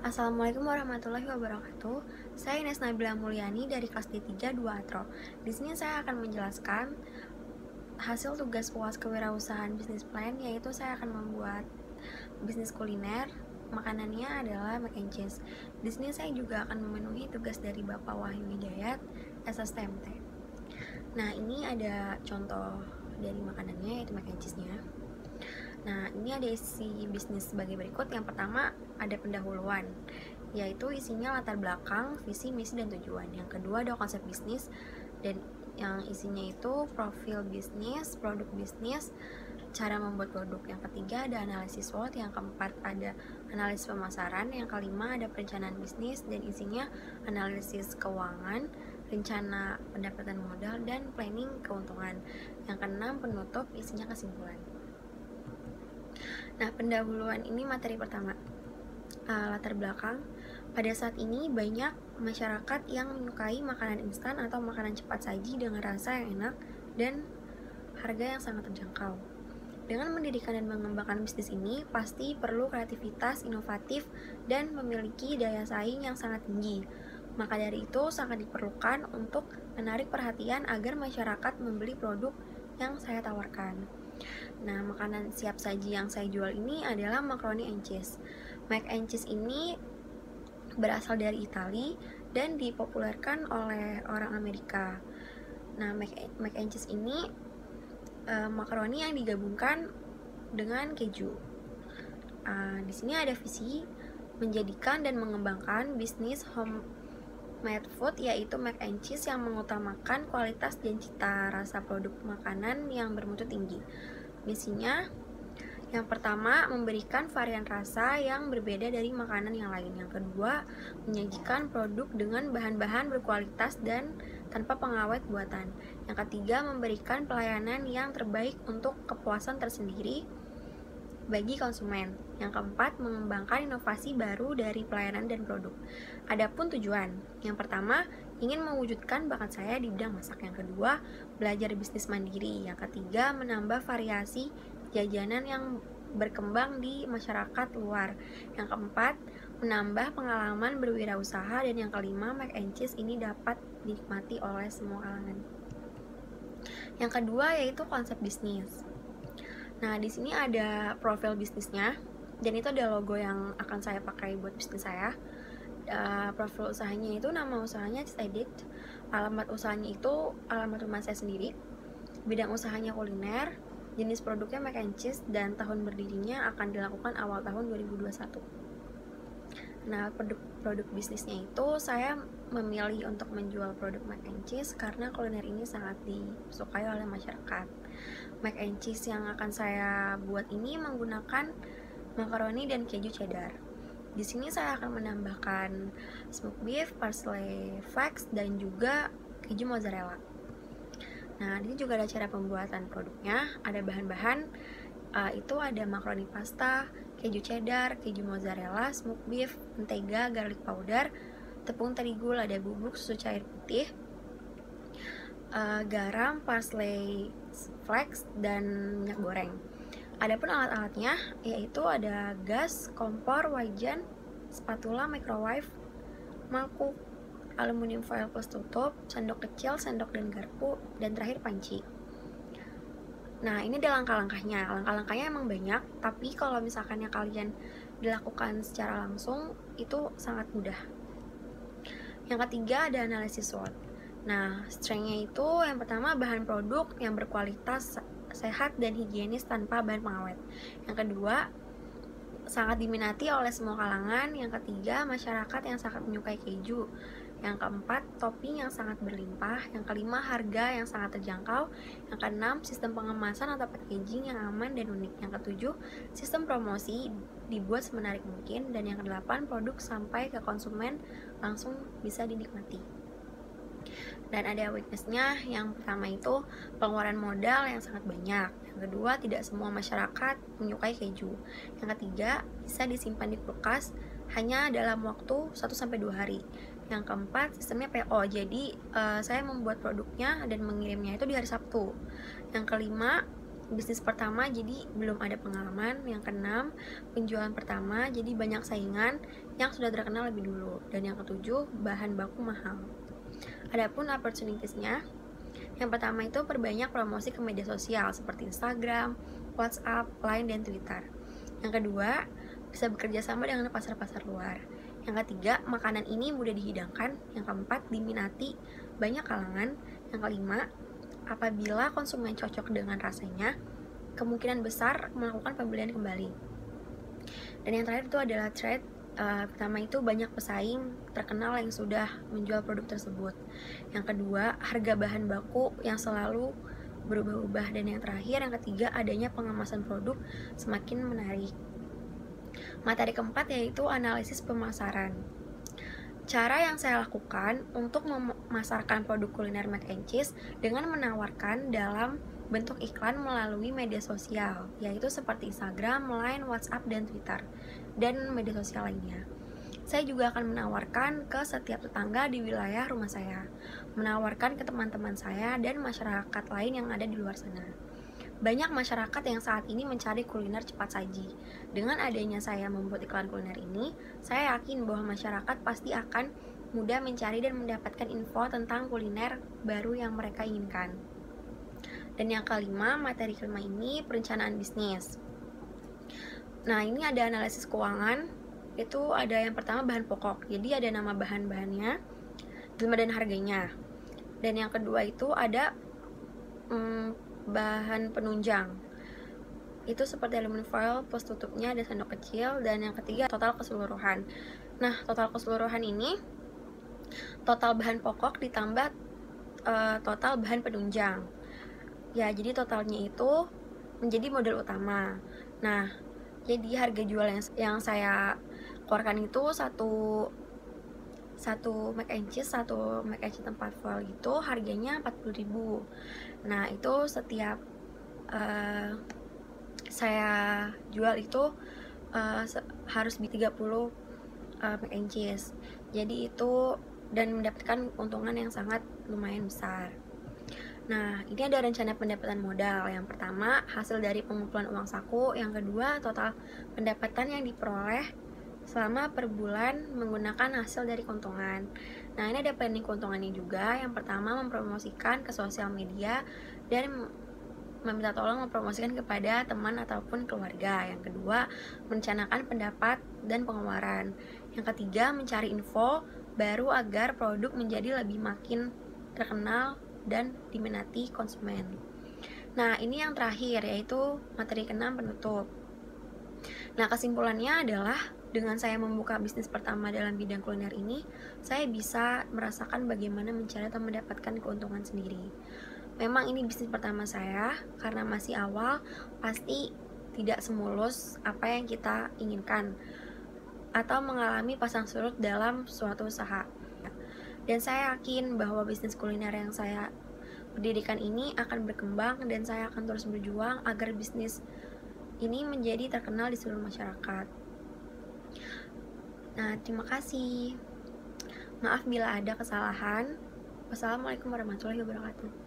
Assalamualaikum warahmatullahi wabarakatuh. Saya Ines Nabila Mulyani dari kelas D3 2 Atro. Di sini saya akan menjelaskan hasil tugas UAS kewirausahaan bisnis plan, yaitu saya akan membuat bisnis kuliner. Makanannya adalah mac and cheese. Di sini saya juga akan memenuhi tugas dari Bapak Wahyu Hidayat, SSTMT. Nah, ini ada contoh dari makanannya, yaitu mac and cheese-nya. Nah, ini ada isi bisnis sebagai berikut. Yang pertama, ada pendahuluan, yaitu isinya latar belakang, visi, misi, dan tujuan. Yang kedua, ada konsep bisnis, dan yang isinya itu profil bisnis, produk bisnis, cara membuat produk. Yang ketiga, ada analisis SWOT. Yang keempat, ada analisis pemasaran. Yang kelima, ada perencanaan bisnis, dan isinya analisis keuangan, rencana pendapatan modal, dan planning keuntungan. Yang keenam, penutup, isinya kesimpulan. Nah, pendahuluan ini materi pertama. Latar belakang. Pada saat ini banyak masyarakat yang menyukai makanan instan atau makanan cepat saji dengan rasa yang enak dan harga yang sangat terjangkau. Dengan mendirikan dan mengembangkan bisnis ini, pasti perlu kreativitas, inovatif, dan memiliki daya saing yang sangat tinggi. Maka dari itu sangat diperlukan untuk menarik perhatian agar masyarakat membeli produk yang saya tawarkan. Nah, makanan siap saji yang saya jual ini adalah macaroni and cheese. Mac and cheese ini berasal dari Italia dan dipopulerkan oleh orang Amerika. Nah, mac and cheese ini makaroni yang digabungkan dengan keju. Di sini ada visi menjadikan dan mengembangkan bisnis homemade food, yaitu mac and cheese yang mengutamakan kualitas dan cita rasa produk makanan yang bermutu tinggi. Misinya, yang pertama, memberikan varian rasa yang berbeda dari makanan yang lain. Yang kedua, menyajikan produk dengan bahan-bahan berkualitas dan tanpa pengawet buatan. Yang ketiga, memberikan pelayanan yang terbaik untuk kepuasan tersendiri bagi konsumen. Yang keempat, mengembangkan inovasi baru dari pelayanan dan produk. Adapun tujuan, yang pertama, ingin mewujudkan bakat saya di bidang masak. Yang kedua, belajar bisnis mandiri. Yang ketiga, menambah variasi jajanan yang berkembang di masyarakat luar. Yang keempat, menambah pengalaman berwirausaha. Dan yang kelima, mac and cheese ini dapat dinikmati oleh semua kalangan. Yang kedua yaitu konsep bisnis. Nah, di sini ada profil bisnisnya, dan itu ada logo yang akan saya pakai buat bisnis saya. Profil usahanya itu, nama usahanya Cheese Addict, alamat usahanya itu alamat rumah saya sendiri, bidang usahanya kuliner, jenis produknya mac and cheese, dan tahun berdirinya akan dilakukan awal tahun 2021. Nah, produk bisnisnya itu saya memilih untuk menjual produk mac and cheese karena kuliner ini sangat disukai oleh masyarakat. Mac and cheese yang akan saya buat ini menggunakan makaroni dan keju cheddar. Di sini saya akan menambahkan smoked beef, parsley flakes, dan juga keju mozzarella. Nah, ini juga ada cara pembuatan produknya. Ada bahan-bahan, itu ada makaroni pasta, keju cheddar, keju mozzarella, smoked beef, mentega, garlic powder, tepung terigu, lada bubuk, susu cair putih, garam, parsley flakes, dan minyak goreng. Adapun alat-alatnya yaitu ada gas, kompor, wajan, spatula, microwave, mangkuk, aluminium foil plus tutup, sendok kecil, sendok dan garpu, dan terakhir panci. Nah, ini ada langkah-langkahnya. Langkah-langkahnya emang banyak, tapi kalau misalkan yang kalian dilakukan secara langsung itu sangat mudah. Yang ketiga ada analisis SWOT. Nah, strength-nya itu yang pertama, bahan produk yang berkualitas, sehat, dan higienis tanpa bahan pengawet. Yang kedua, sangat diminati oleh semua kalangan. Yang ketiga, masyarakat yang sangat menyukai keju. Yang keempat, topping yang sangat berlimpah. Yang kelima, harga yang sangat terjangkau. Yang keenam, sistem pengemasan atau packaging yang aman dan unik. Yang ketujuh, sistem promosi dibuat semenarik mungkin. Dan yang kedelapan, produk sampai ke konsumen langsung bisa dinikmati. Dan ada weakness-nya. Yang pertama itu pengeluaran modal yang sangat banyak. Yang kedua, tidak semua masyarakat menyukai keju. Yang ketiga, bisa disimpan di kulkas hanya dalam waktu 1-2 hari. Yang keempat, sistemnya PO. Jadi saya membuat produknya dan mengirimnya itu di hari Sabtu. Yang kelima, bisnis pertama, jadi belum ada pengalaman. Yang keenam, penjualan pertama, jadi banyak saingan yang sudah terkenal lebih dulu. Dan yang ketujuh, bahan baku mahal. Adapun opportunities-nya, yang pertama itu perbanyak promosi ke media sosial seperti Instagram, WhatsApp, Line, dan Twitter. Yang kedua, bisa bekerja sama dengan pasar-pasar luar. Yang ketiga, makanan ini mudah dihidangkan. Yang keempat, diminati banyak kalangan. Yang kelima, apabila konsumen cocok dengan rasanya, kemungkinan besar melakukan pembelian kembali. Dan yang terakhir itu adalah trade. Pertama itu banyak pesaing terkenal yang sudah menjual produk tersebut. Yang kedua, harga bahan baku yang selalu berubah-ubah. Dan yang terakhir, yang ketiga, adanya pengemasan produk semakin menarik. Materi keempat yaitu analisis pemasaran. Cara yang saya lakukan untuk memasarkan produk kuliner mac and cheese dengan menawarkan dalam bentuk iklan melalui media sosial, yaitu seperti Instagram, Line, WhatsApp, dan Twitter, dan media sosial lainnya. Saya juga akan menawarkan ke setiap tetangga di wilayah rumah saya, menawarkan ke teman-teman saya dan masyarakat lain yang ada di luar sana. Banyak masyarakat yang saat ini mencari kuliner cepat saji. Dengan adanya saya membuat iklan kuliner ini, saya yakin bahwa masyarakat pasti akan mudah mencari dan mendapatkan info tentang kuliner baru yang mereka inginkan. Dan yang kelima, materi kelima ini perencanaan bisnis. Nah, ini ada analisis keuangan. Itu ada yang pertama bahan pokok. Jadi ada nama bahan-bahannya, jumlah dan harganya. Dan yang kedua itu ada bahan penunjang, itu seperti aluminium foil, pos tutupnya, ada sendok kecil. Dan yang ketiga, total keseluruhan. Nah, total keseluruhan ini total bahan pokok ditambah total bahan penunjang ya, jadi totalnya itu menjadi modal utama. Nah, jadi harga jual yang saya keluarkan itu satu mac and cheese tempat foil itu harganya 40.000. Nah, itu setiap saya jual itu harus beli 30 mac and cheese. Jadi itu, dan mendapatkan keuntungan yang sangat lumayan besar. Nah, ini ada rencana pendapatan modal. Yang pertama, hasil dari pengumpulan uang saku. Yang kedua, total pendapatan yang diperoleh selama per bulan menggunakan hasil dari keuntungan. Nah, ini ada planning keuntungannya juga. Yang pertama, mempromosikan ke sosial media dan meminta tolong mempromosikan kepada teman ataupun keluarga. Yang kedua, merencanakan pendapat dan pengeluaran. Yang ketiga, mencari info baru agar produk menjadi lebih makin terkenal dan diminati konsumen. Nah, ini yang terakhir, yaitu materi ke-6 penutup. Nah, kesimpulannya adalah dengan saya membuka bisnis pertama dalam bidang kuliner ini, saya bisa merasakan bagaimana mencari atau mendapatkan keuntungan sendiri. Memang ini bisnis pertama saya, karena masih awal, pasti tidak semulus apa yang kita inginkan atau mengalami pasang surut dalam suatu usaha. Dan saya yakin bahwa bisnis kuliner yang saya berdirikan ini akan berkembang, dan saya akan terus berjuang agar bisnis ini menjadi terkenal di seluruh masyarakat. Nah, terima kasih. Maaf bila ada kesalahan. Wassalamualaikum warahmatullahi wabarakatuh.